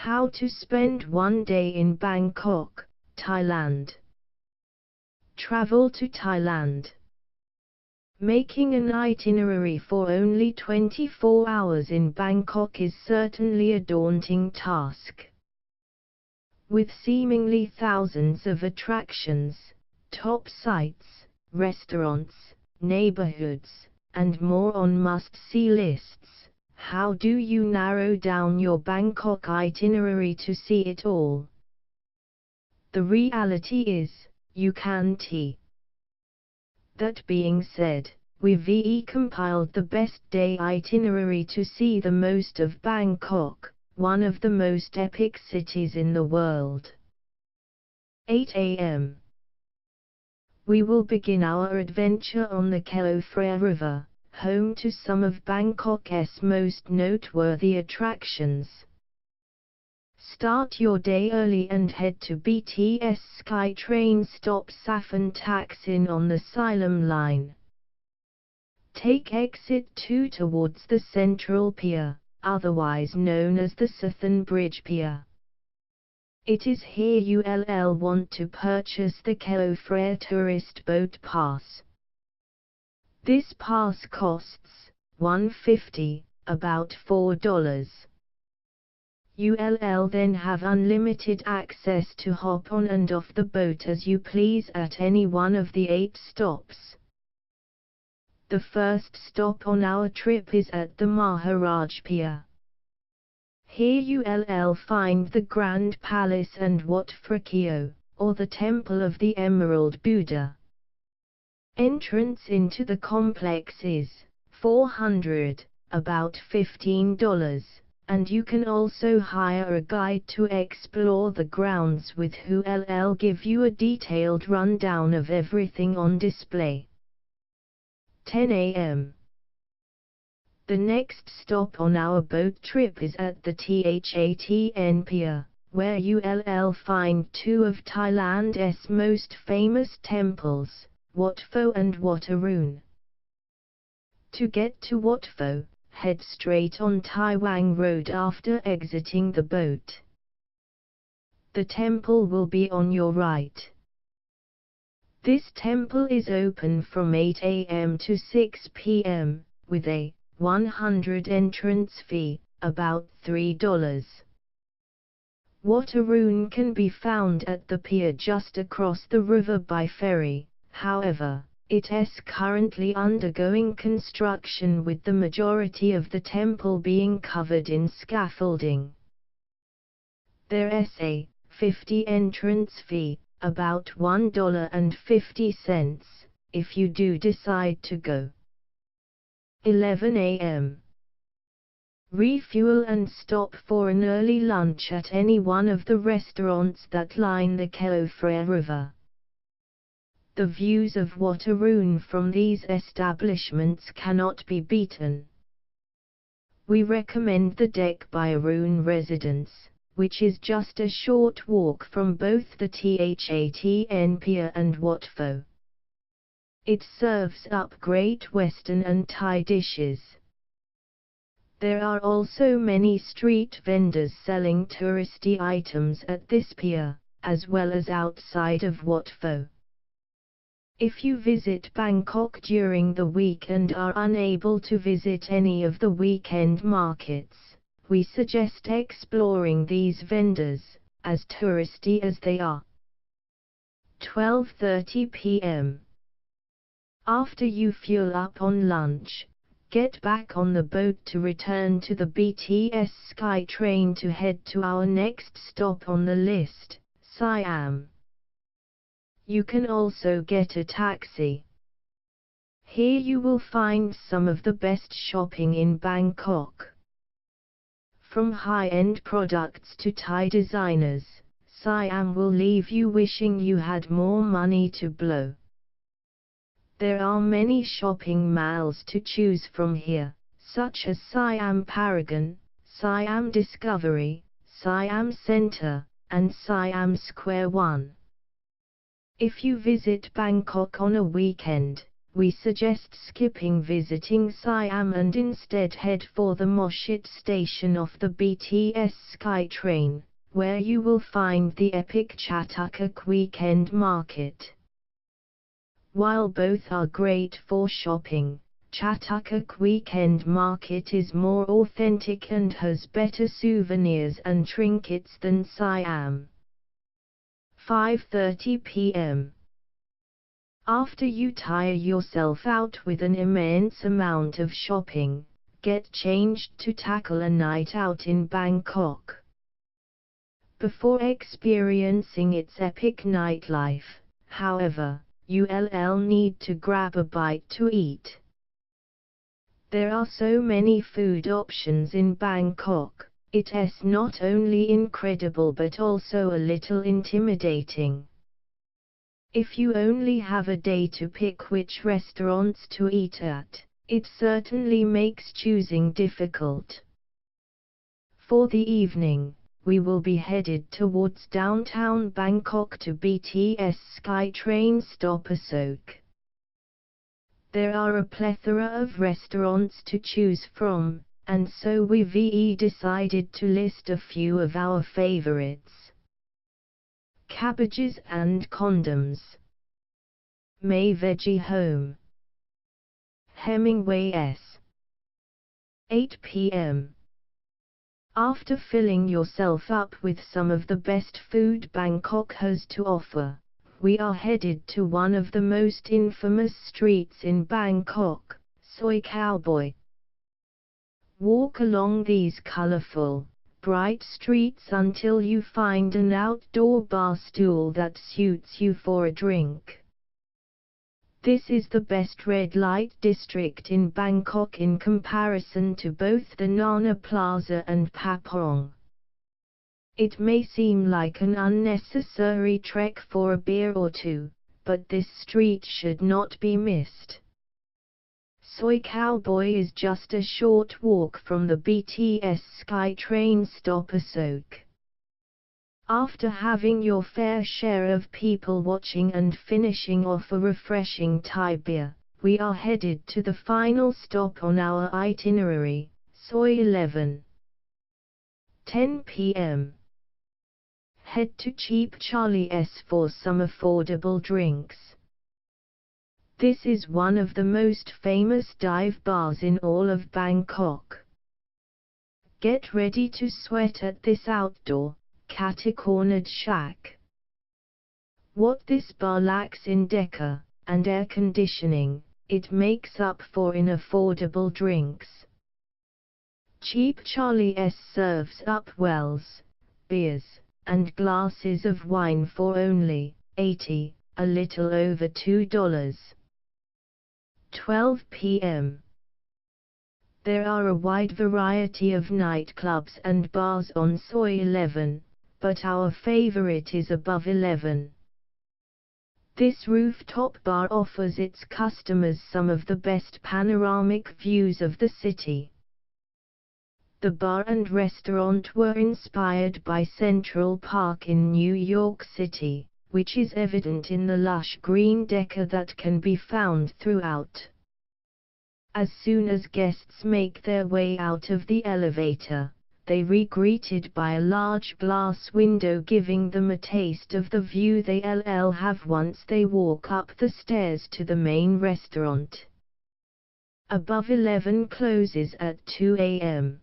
How to spend one day in Bangkok, Thailand. Travel to Thailand. Making an itinerary for only 24 hours in Bangkok is certainly a daunting task. With seemingly thousands of attractions, top sites, restaurants, neighborhoods, and more on must-see lists, how do you narrow down your Bangkok itinerary to see it all? The reality is, you can't. That being said, we've compiled the best day itinerary to see the most of Bangkok, one of the most epic cities in the world. 8 a.m. We will begin our adventure on the Khao Phraya River, home to some of Bangkok's most noteworthy attractions. Start your day early and head to BTS SkyTrain stop Saffron Taksin on the Siloam line. Take exit 2 towards the Central Pier, otherwise known as the Southern Bridge Pier. It is here you'll want to purchase the Khao Phraya Tourist Boat Pass. This pass costs $150, about $4. You'll then have unlimited access to hop on and off the boat as you please at any one of the 8 stops. The first stop on our trip is at the Maharaj Pier. Here you'll find the Grand Palace and Wat Phra Keo, or the Temple of the Emerald Buddha. Entrance into the complex is $400, about $15, and you can also hire a guide to explore the grounds with who'll give you a detailed rundown of everything on display. 10 a.m. The next stop on our boat trip is at the Thatn Pier, where you'll find 2 of Thailand's most famous temples, Wat Pho and Wat Arun. To get to Wat Pho, head straight on Tai Wang Road after exiting the boat. The temple will be on your right. This temple is open from 8 a.m. to 6 p.m., with a 100 entrance fee, about $3. Wat Arun can be found at the pier just across the river by ferry, however, it is currently undergoing construction with the majority of the temple being covered in scaffolding. There is a 50 entrance fee, about $1.50, if you do decide to go. 11 a.m. Refuel and stop for an early lunch at any one of the restaurants that line the Khao Phraya River. The views of Wat Arun from these establishments cannot be beaten. We recommend the Deck by Arun residence, which is just a short walk from both the Thatn Pier and Wat Pho. It serves up great Western and Thai dishes. There are also many street vendors selling touristy items at this pier, as well as outside of Wat Pho. If you visit Bangkok during the week and are unable to visit any of the weekend markets, we suggest exploring these vendors, as touristy as they are. 12:30 p.m. After you fuel up on lunch, get back on the boat to return to the BTS SkyTrain to head to our next stop on the list, Siam. You can also get a taxi. Here you will find some of the best shopping in Bangkok. From high-end products to Thai designers, Siam will leave you wishing you had more money to blow. There are many shopping malls to choose from here, such as Siam Paragon, Siam Discovery, Siam Center, and Siam Square 1. If you visit Bangkok on a weekend, we suggest skipping visiting Siam and instead head for the Moshit station of the BTS SkyTrain, where you will find the epic Chatukak Weekend Market. While both are great for shopping, Chatukak Weekend Market is more authentic and has better souvenirs and trinkets than Siam. 5:30 p.m. After you tire yourself out with an immense amount of shopping, get changed to tackle a night out in Bangkok. Before experiencing its epic nightlife, however, you'll need to grab a bite to eat. There are so many food options in Bangkok, it's not only incredible but also a little intimidating. If you only have a day to pick which restaurants to eat at, it certainly makes choosing difficult. For the evening, we will be headed towards downtown Bangkok to BTS SkyTrain stop Asok. There are a plethora of restaurants to choose from, and so we've decided to list a few of our favorites. Cabbages and Condoms. May Veggie Home. Hemingway S. 8 p.m. After filling yourself up with some of the best food Bangkok has to offer, we are headed to one of the most infamous streets in Bangkok, Soi Cowboy. Walk along these colorful, bright streets until you find an outdoor bar stool that suits you for a drink. This is the best red light district in Bangkok in comparison to both the Nana Plaza and Papong. It may seem like an unnecessary trek for a beer or two, but this street should not be missed. Soi Cowboy is just a short walk from the BTS SkyTrain stop Asok. After having your fair share of people watching and finishing off a refreshing Thai beer, we are headed to the final stop on our itinerary, Soi 11. 10 p.m. Head to Cheap Charlie's for some affordable drinks. This is one of the most famous dive bars in all of Bangkok. Get ready to sweat at this outdoor, catty-cornered shack. What this bar lacks in decor and air conditioning, it makes up for in affordable drinks. Cheap Charlie's serves up wells, beers, and glasses of wine for only $80, a little over $2. 12 p.m. There are a wide variety of nightclubs and bars on Soi 11, but our favorite is above 11. This rooftop bar offers its customers some of the best panoramic views of the city. The bar and restaurant were inspired by Central Park in New York City, which is evident in the lush green decor that can be found throughout. As soon as guests make their way out of the elevator, they are greeted by a large glass window giving them a taste of the view they'll have once they walk up the stairs to the main restaurant. Above 11 closes at 2 a.m.